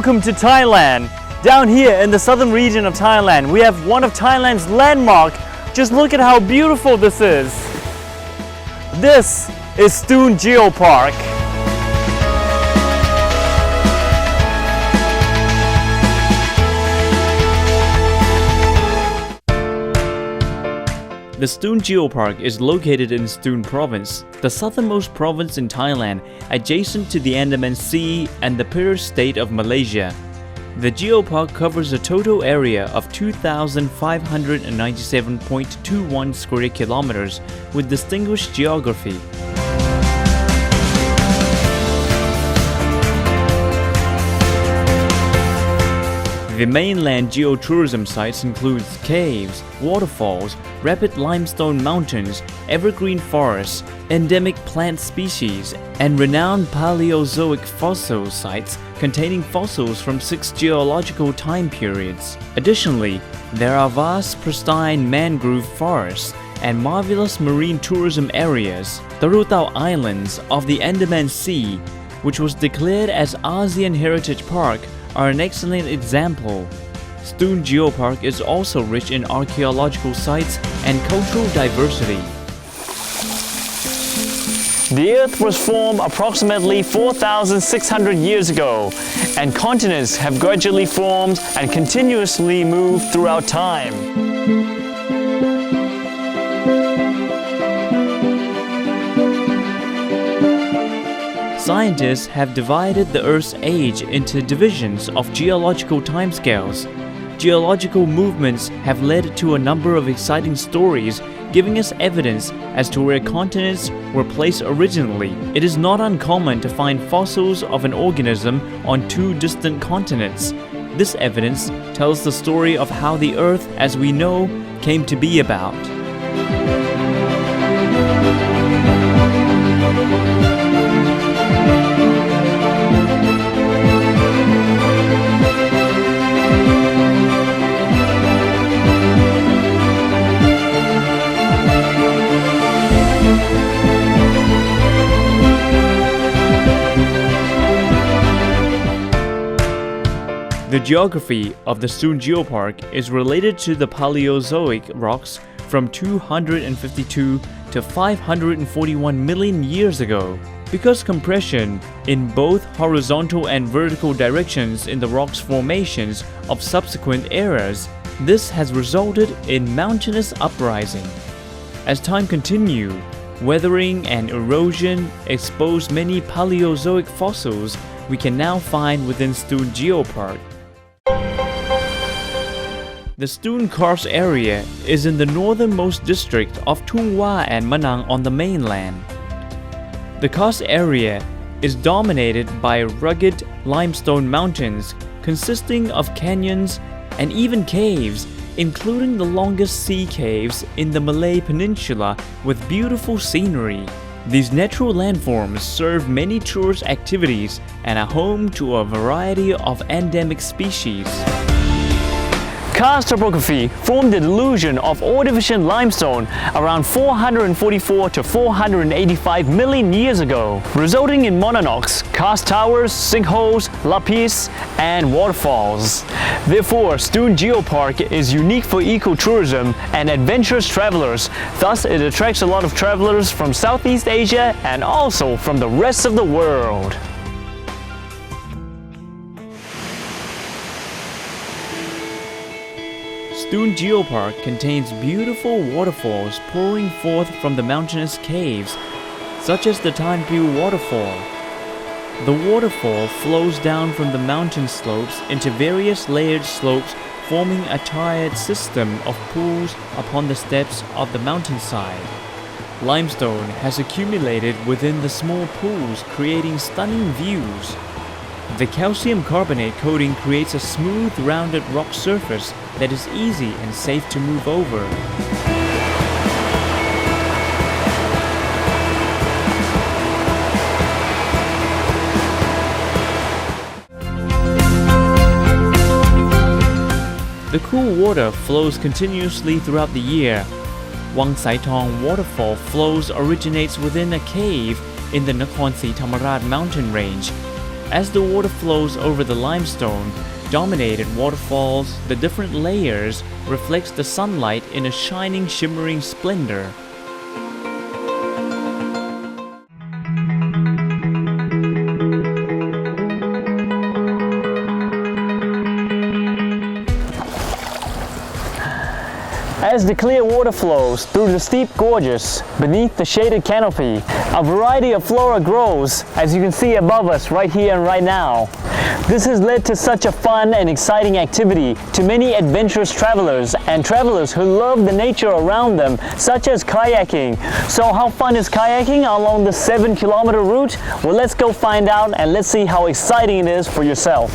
Welcome to Thailand. Down here in the southern region of Thailand, we have one of Thailand's landmarks. Just look at how beautiful this is. This is Satun Geopark. The Satun Geopark is located in Satun Province, the southernmost province in Thailand, adjacent to the Andaman Sea and the Petra state of Malaysia. The geopark covers a total area of 2,597.21 square kilometers with distinguished geography. The mainland geotourism sites include caves, waterfalls, rapid limestone mountains, evergreen forests, endemic plant species, and renowned Paleozoic fossil sites containing fossils from 6 geological time periods. Additionally, there are vast pristine mangrove forests and marvelous marine tourism areas. The Godong Islands of the Andaman Sea, which was declared as ASEAN Heritage Park, are an excellent example. Satun Geopark is also rich in archaeological sites and cultural diversity. The Earth was formed approximately 4,600 years ago, and continents have gradually formed and continuously moved throughout time. Scientists have divided the Earth's age into divisions of geological timescales. Geological movements have led to a number of exciting stories, giving us evidence as to where continents were placed originally. It is not uncommon to find fossils of an organism on 2 distant continents. This evidence tells the story of how the Earth, as we know, came to be about. The geography of the Satun Geopark is related to the Paleozoic rocks from 252 to 541 million years ago. Because compression in both horizontal and vertical directions in the rocks formations of subsequent eras, this has resulted in mountainous uprising. As time continued, weathering and erosion exposed many Paleozoic fossils we can now find within Satun Geopark. The Satun Karst area is in the northernmost district of Tung Wa and Manang on the mainland. The karst area is dominated by rugged limestone mountains consisting of canyons and even caves, including the longest sea caves in the Malay Peninsula with beautiful scenery. These natural landforms serve many tourist activities and are home to a variety of endemic species. Karst topography formed the delusion of Ordovician limestone around 444 to 485 million years ago, resulting in monarchs, karst towers, sinkholes, lapis, and waterfalls. Therefore, Satun Geopark is unique for ecotourism and adventurous travelers. Thus, it attracts a lot of travelers from Southeast Asia and also from the rest of the world. Satun Geopark contains beautiful waterfalls pouring forth from the mountainous caves, such as the Tanpiu waterfall. The waterfall flows down from the mountain slopes into various layered slopes, forming a tiered system of pools upon the steps of the mountainside. Limestone has accumulated within the small pools, creating stunning views. The calcium carbonate coating creates a smooth, rounded rock surface that is easy and safe to move over. The cool water flows continuously throughout the year. Wang Sai Thong waterfall originates within a cave in the Nakhon Si Thammarat mountain range. As the water flows over the limestone dominated waterfalls, the different layers reflects the sunlight in a shining, shimmering splendor. As the clear water flows through the steep gorges beneath the shaded canopy, a variety of flora grows, as you can see above us right here and right now. This has led to such a fun and exciting activity to many adventurous travelers and travelers who love the nature around them, such as kayaking. So how fun is kayaking along the 7-kilometer route? Well, let's go find out and let's see how exciting it is for yourself.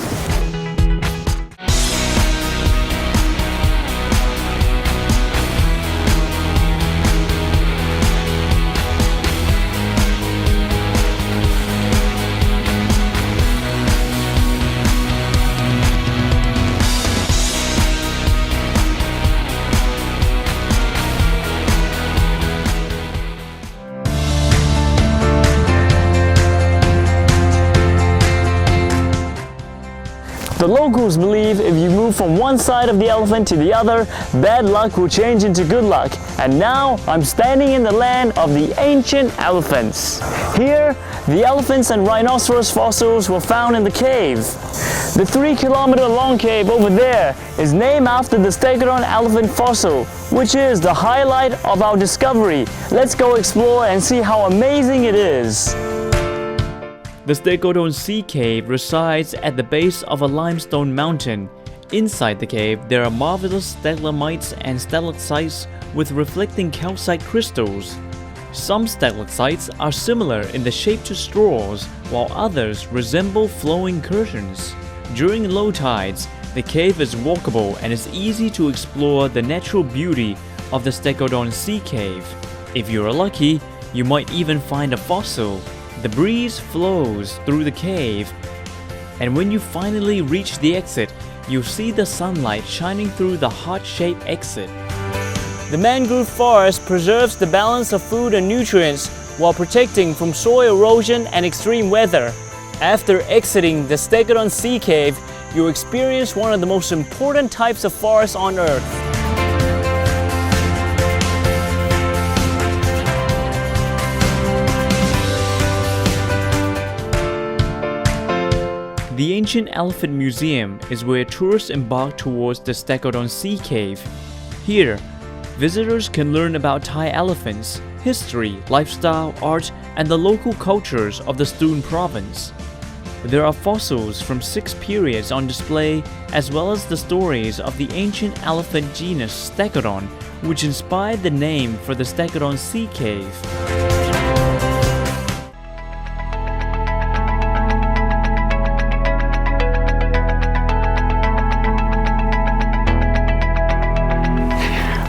The locals believe if you move from one side of the elephant to the other, bad luck will change into good luck. And now I'm standing in the land of the ancient elephants. Here, the elephants and rhinoceros fossils were found in the cave. The 3-kilometer long cave over there is named after the Stegodon elephant fossil, which is the highlight of our discovery. Let's go explore and see how amazing it is. The Stegodon Sea Cave resides at the base of a limestone mountain. Inside the cave, there are marvelous stalagmites and stalactites with reflecting calcite crystals. Some stalactites are similar in the shape to straws, while others resemble flowing curtains. During low tides, the cave is walkable and it's easy to explore the natural beauty of the Stegodon Sea Cave. If you're lucky, you might even find a fossil. The breeze flows through the cave, and when you finally reach the exit, you'll see the sunlight shining through the heart-shaped exit. The mangrove forest preserves the balance of food and nutrients while protecting from soil erosion and extreme weather. After exiting the Stegodon Sea Cave, you'll experience one of the most important types of forest on Earth. The Ancient Elephant Museum is where tourists embark towards the Stegodon Sea Cave. Here, visitors can learn about Thai elephants, history, lifestyle, art, and the local cultures of the Satun province. There are fossils from 6 periods on display, as well as the stories of the ancient elephant genus Stegodon, which inspired the name for the Stegodon Sea Cave.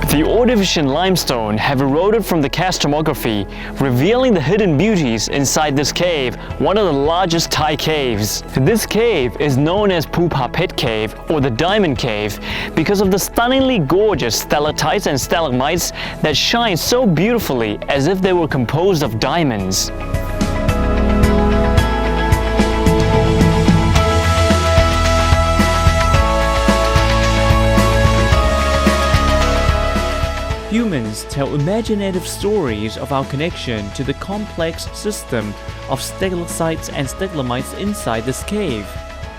The Ordovician limestone have eroded from the karst topography, revealing the hidden beauties inside this cave, one of the largest Thai caves. This cave is known as Pupa Pet Cave or the Diamond Cave because of the stunningly gorgeous stalactites and stalagmites that shine so beautifully as if they were composed of diamonds. Humans tell imaginative stories of our connection to the complex system of stalactites and stalagmites inside this cave.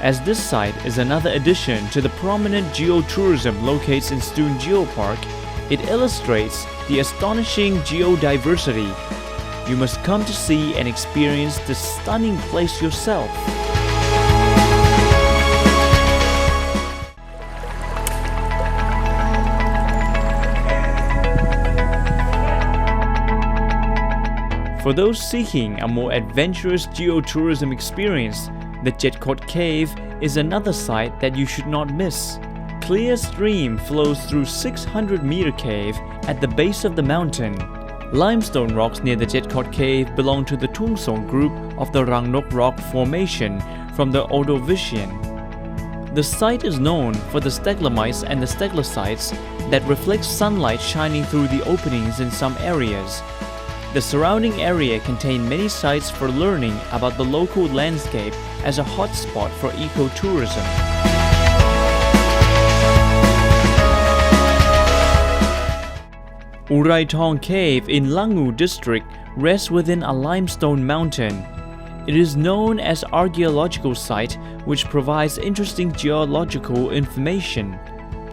As this site is another addition to the prominent geotourism located in Satun Geopark, it illustrates the astonishing geodiversity. You must come to see and experience this stunning place yourself. For those seeking a more adventurous geotourism experience, the Geopark Cave is another site that you should not miss. Clear stream flows through 600-meter cave at the base of the mountain. Limestone rocks near the Geopark Cave belong to the Tungsong group of the Rangnok Rock Formation from the Ordovician. The site is known for the stalagmites and the stalactites that reflect sunlight shining through the openings in some areas. The surrounding area contains many sites for learning about the local landscape as a hotspot for ecotourism. Urai Thong Cave in Langu district rests within a limestone mountain. It is known as archaeological site which provides interesting geological information.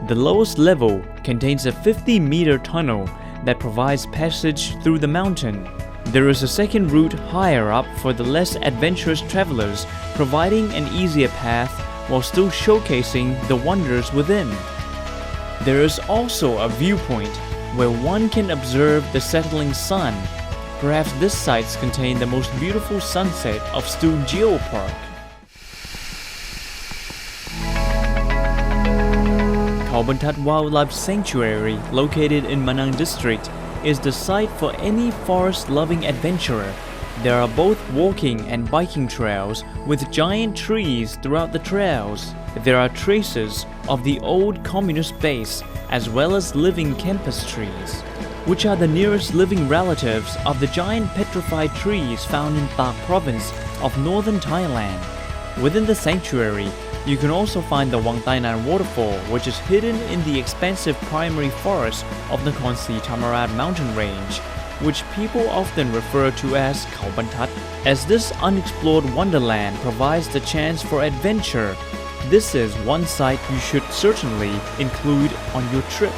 The lowest level contains a 50-meter tunnel that provides passage through the mountain. There is a second route higher up for the less adventurous travelers, providing an easier path while still showcasing the wonders within. There is also a viewpoint where one can observe the setting sun. Perhaps this site contains the most beautiful sunset of Satun Geopark. Khao Ban That Wildlife Sanctuary, located in Manang district, is the site for any forest-loving adventurer. There are both walking and biking trails with giant trees throughout the trails. There are traces of the old communist base as well as living campus trees, which are the nearest living relatives of the giant petrified trees found in Tak province of northern Thailand. Within the sanctuary, you can also find the Wang Tai Nan waterfall, which is hidden in the expansive primary forest of the Khon Si Thammarat mountain range, which people often refer to as Khao Ban That. As this unexplored wonderland provides the chance for adventure, this is one site you should certainly include on your trip.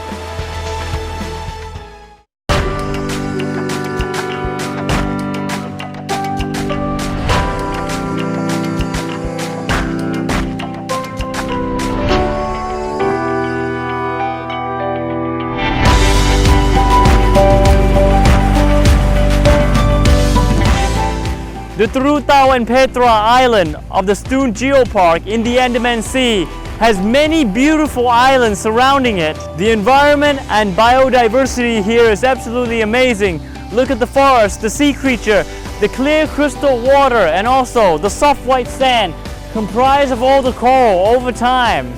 The Trutau and Petra island of the Satun Geopark in the Andaman Sea has many beautiful islands surrounding it. The environment and biodiversity here is absolutely amazing. Look at the forest, the sea creature, the clear crystal water, and also the soft white sand comprised of all the coral over time.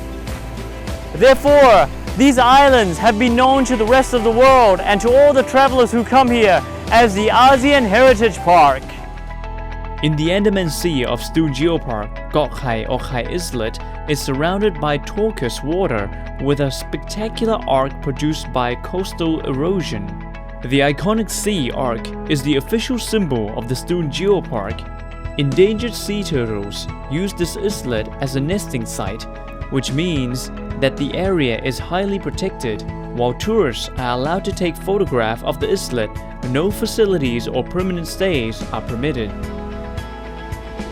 Therefore, these islands have been known to the rest of the world and to all the travelers who come here as the ASEAN Heritage Park. In the Andaman Sea of Satun Geopark, Kok Khai or Khai Islet is surrounded by turquoise water with a spectacular arc produced by coastal erosion. The iconic sea arc is the official symbol of the Satun Geopark. Endangered sea turtles use this islet as a nesting site, which means that the area is highly protected, while tourists are allowed to take photographs of the islet. No facilities or permanent stays are permitted.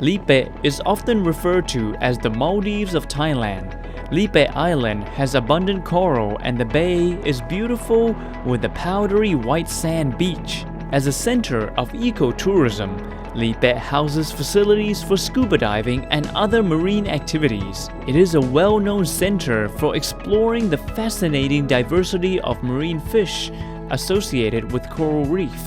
Lipe is often referred to as the Maldives of Thailand. Lipe Island has abundant coral and the bay is beautiful with a powdery white sand beach. As a center of ecotourism, Lipe houses facilities for scuba diving and other marine activities. It is a well-known center for exploring the fascinating diversity of marine fish associated with coral reef.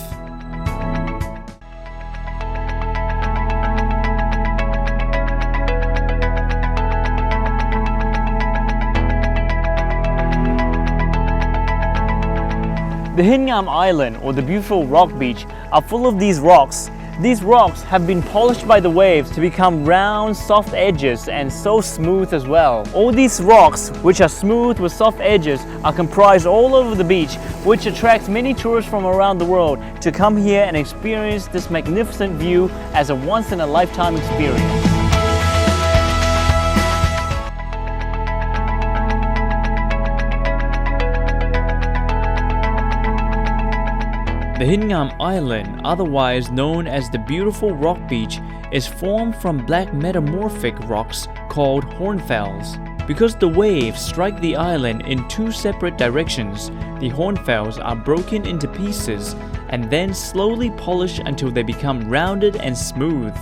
The Hingham Island, or the beautiful rock beach, are full of these rocks. These rocks have been polished by the waves to become round, soft edges and so smooth as well. All these rocks, which are smooth with soft edges, are comprised all over the beach, which attracts many tourists from around the world to come here and experience this magnificent view as a once-in-a-lifetime experience. The Hingham Island, otherwise known as the Beautiful Rock Beach, is formed from black metamorphic rocks called hornfels. Because the waves strike the island in two separate directions, the hornfels are broken into pieces and then slowly polished until they become rounded and smooth.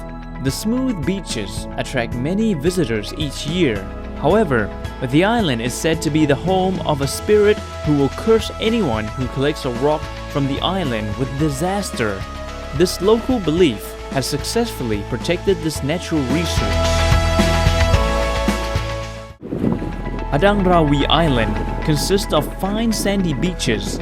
The smooth beaches attract many visitors each year. However, the island is said to be the home of a spirit who will curse anyone who collects a rock from the island with disaster. This local belief has successfully protected this natural resource. Adang Rawi Island consists of fine sandy beaches.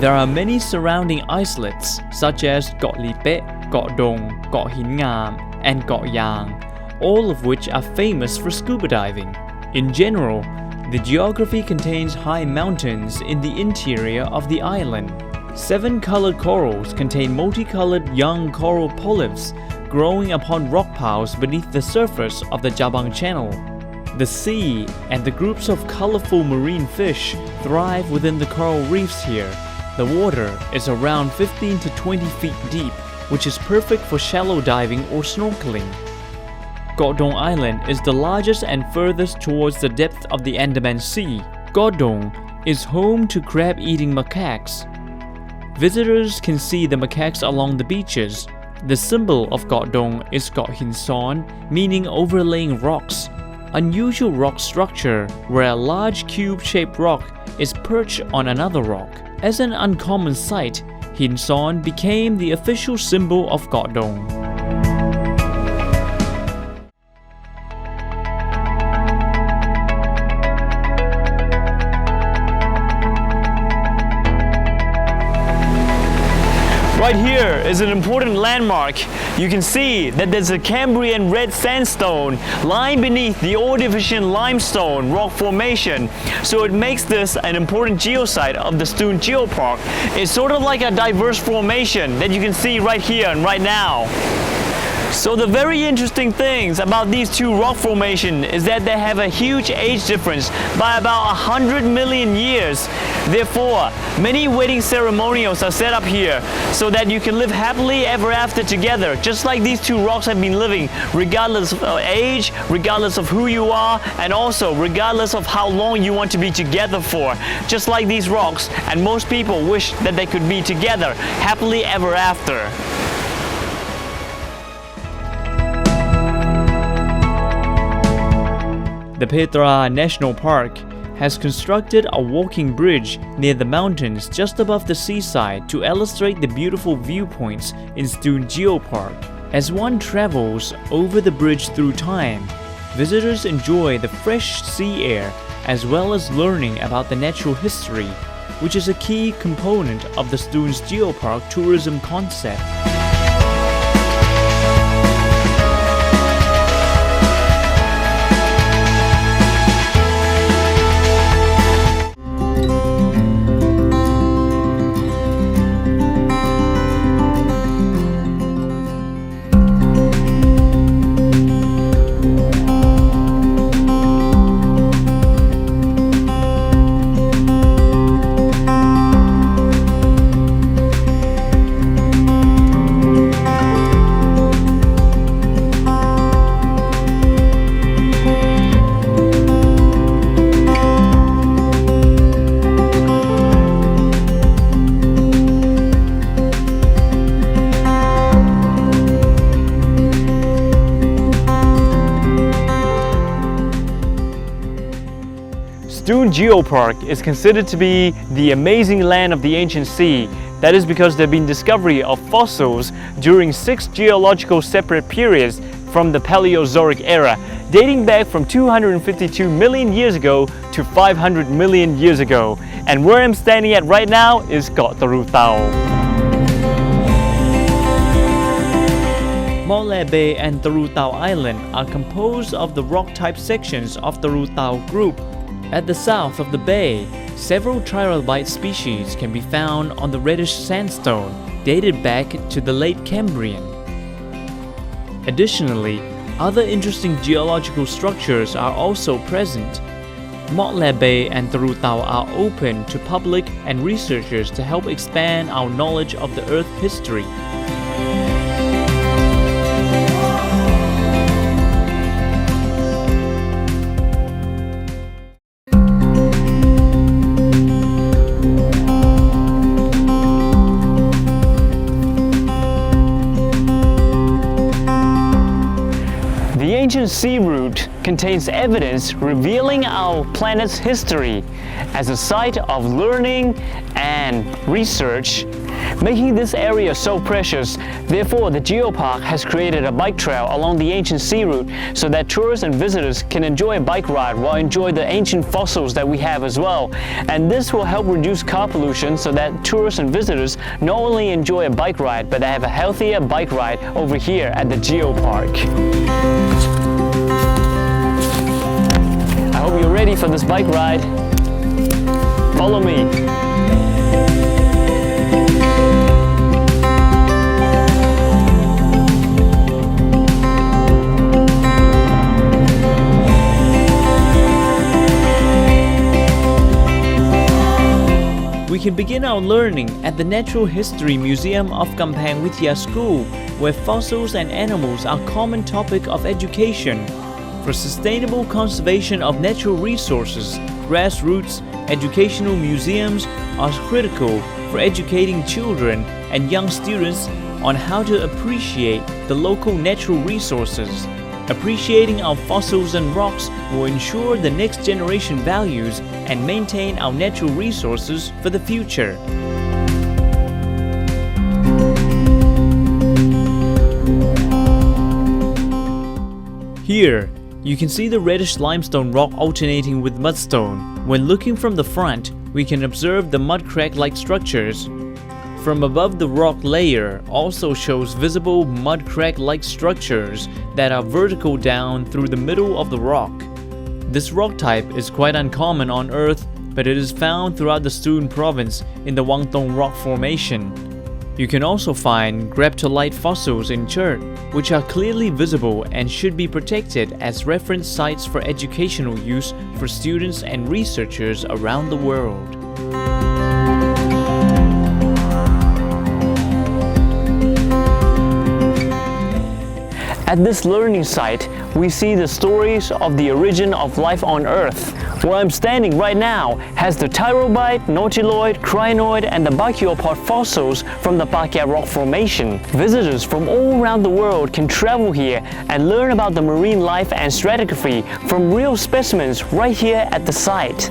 There are many surrounding islets such as Got Lipe, Godong, Got Hingham, and Got Yang, all of which are famous for scuba diving. In general, the geography contains high mountains in the interior of the island. 7 colored corals contain multicolored young coral polyps growing upon rock piles beneath the surface of the Jabang Channel. The sea and the groups of colorful marine fish thrive within the coral reefs here. The water is around 15 to 20 feet deep, which is perfect for shallow diving or snorkeling. Godong Island is the largest and furthest towards the depth of the Andaman Sea. Godong is home to crab-eating macaques. Visitors can see the macaques along the beaches. The symbol of Godong is Got Hin Son, meaning overlaying rocks. Unusual rock structure where a large cube-shaped rock is perched on another rock. As an uncommon sight, Hin Son became the official symbol of Godong. Right here is an important landmark. You can see that there's a Cambrian red sandstone lying beneath the Ordovician limestone rock formation. So it makes this an important geosite of the Satun Geopark. It's sort of like a diverse formation that you can see right here and right now. So the very interesting things about these two rock formations is that they have a huge age difference by about 100 million years. Therefore, many wedding ceremonials are set up here so that you can live happily ever after together, just like these two rocks have been living, regardless of age, regardless of who you are, and also regardless of how long you want to be together for. Just like these rocks, and most people wish that they could be together happily ever after. The Petra National Park has constructed a walking bridge near the mountains just above the seaside to illustrate the beautiful viewpoints in Satun Geopark. As one travels over the bridge through time, visitors enjoy the fresh sea air as well as learning about the natural history, which is a key component of the Satun Geopark tourism concept. Satun Geopark is considered to be the amazing land of the ancient sea. That is because there have been discovery of fossils during 6 geological separate periods from the Paleozoic era, dating back from 252 million years ago to 500 million years ago. And where I'm standing at right now is Got Tarutao. Multicultural Bay and Tarutao Island are composed of the rock-type sections of Tarutao group. At the south of the bay, several trilobite species can be found on the reddish sandstone dated back to the late Cambrian. Additionally, other interesting geological structures are also present. Multicultural Bay and Tarutao are open to public and researchers to help expand our knowledge of the Earth history. The ancient ancient sea route contains evidence revealing our planet's history as a site of learning and research, making this area so precious. Therefore, the Geopark has created a bike trail along the ancient sea route so that tourists and visitors can enjoy a bike ride while enjoy the ancient fossils that we have as well. And this will help reduce car pollution so that tourists and visitors not only enjoy a bike ride, but they have a healthier bike ride over here at the Geopark. I hope you're ready for this bike ride. Follow me. We can begin our learning at the Natural History Museum of Kamphaeng Witya School, where fossils and animals are a common topic of education. For sustainable conservation of natural resources, grassroots educational museums are critical for educating children and young students on how to appreciate the local natural resources. Appreciating our fossils and rocks will ensure the next generation values and maintain our natural resources for the future. Here, you can see the reddish limestone rock alternating with mudstone. When looking from the front, we can observe the mud crack-like structures. From above, the rock layer also shows visible mud crack-like structures that are vertical down through the middle of the rock. This rock type is quite uncommon on Earth, but it is found throughout the Satun province in the Wangtong rock formation. You can also find graptolite fossils in chert, which are clearly visible and should be protected as reference sites for educational use for students and researchers around the world. At this learning site, we see the stories of the origin of life on Earth. Where I'm standing right now has the trilobite, nautiloid, crinoid, and the brachiopods fossils from the Pakya rock formation. Visitors from all around the world can travel here and learn about the marine life and stratigraphy from real specimens right here at the site.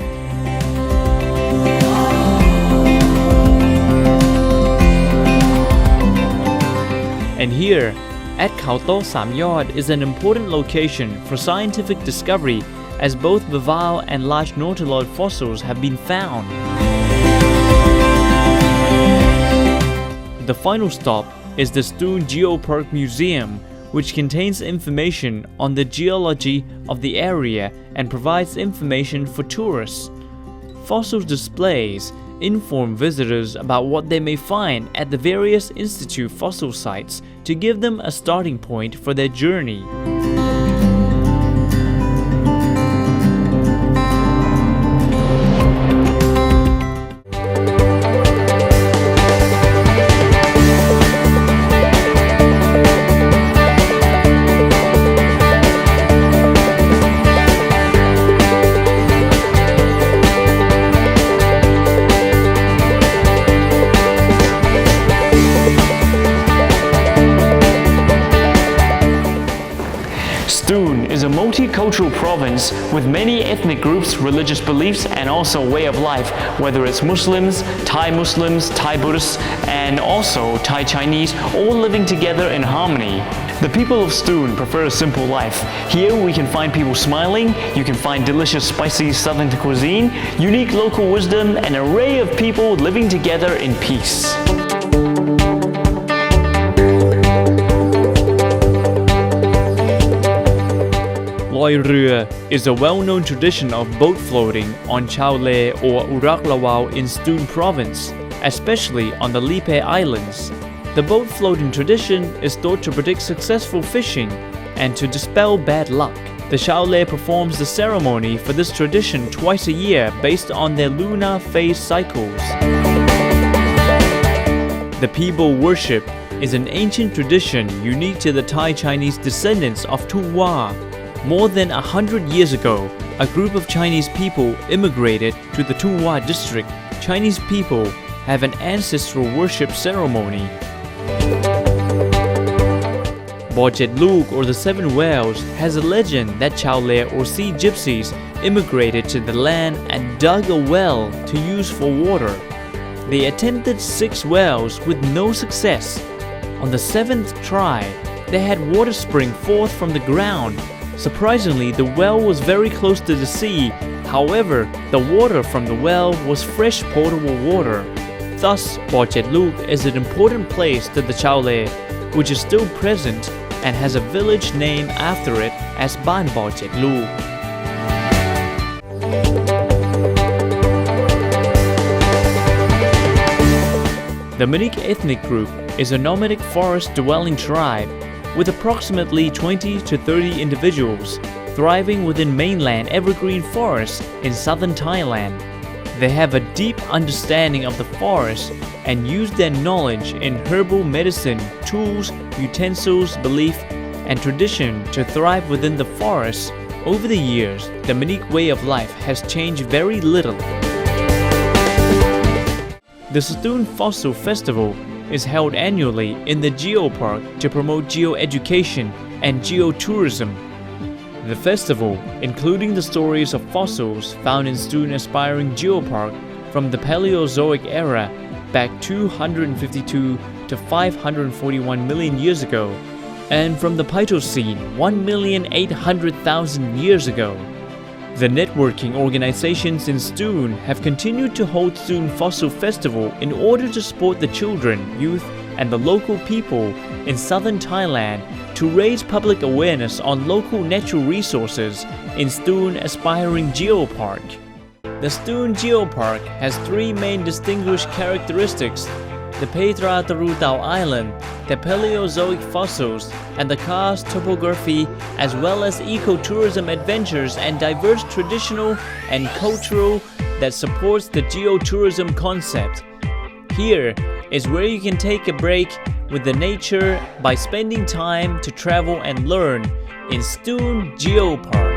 And here, at Khao To Sam Yod is an important location for scientific discovery as both bivalve and large nautiloid fossils have been found. The final stop is the Satun Geopark Museum, which contains information on the geology of the area and provides information for tourists. Fossil displays inform visitors about what they may find at the various institute fossil sites to give them a starting point for their journey. Satun is a multicultural province with many ethnic groups, religious beliefs, and also way of life, whether it's Muslims, Thai Buddhists, and also Thai Chinese, all living together in harmony. The people of Satun prefer a simple life. Here we can find people smiling, you can find delicious spicy southern cuisine, unique local wisdom, and an array of people living together in peace. Loi Rua is a well-known tradition of boat floating on Chao Le or Urak Lawao in Satun province, especially on the Lipe Islands. The boat floating tradition is thought to predict successful fishing and to dispel bad luck. The Chao Le performs the ceremony for this tradition twice a year based on their lunar phase cycles. The People worship is an ancient tradition unique to the Thai Chinese descendants of Tungwa. More than 100 years ago, a group of Chinese people immigrated to the Tungwa district. Chinese people have an ancestral worship ceremony. Bojet Luke, or the Seven Whales, has a legend that Chaole or sea gypsies immigrated to the land and dug a well to use for water. They attempted 6 wells with no success. On the 7th try, they had water spring forth from the ground. Surprisingly, the well was very close to the sea. However, the water from the well was fresh potable water. Thus, Bojet Luke is an important place to the Chaole, which is still present and has a village named after it as Ban Bojet Luke. The Mainland ethnic group is a nomadic forest-dwelling tribe with approximately 20 to 30 individuals thriving within mainland evergreen forests in southern Thailand. They have a deep understanding of the forest and use their knowledge in herbal medicine, tools, utensils, belief, and tradition to thrive within the forest. Over the years, the Mainland way of life has changed very little. The Satun Fossil Festival is held annually in the Geopark to promote geoeducation and geotourism. The festival, including the stories of fossils found in Satun Aspiring Geopark from the Paleozoic era back 252 to 541 million years ago, and from the Pleistocene 1,800,000 years ago. The networking organizations in Satun have continued to hold Satun Fossil Festival in order to support the children, youth, and the local people in southern Thailand to raise public awareness on local natural resources in Satun Aspiring Geopark. The Satun Geopark has 3 main distinguished characteristics: the Petra Island, the Paleozoic fossils, and the karst topography, as well as ecotourism adventures and diverse traditional and cultural that supports the geotourism concept. Here is where you can take a break with the nature by spending time to travel and learn in Satun Geopark.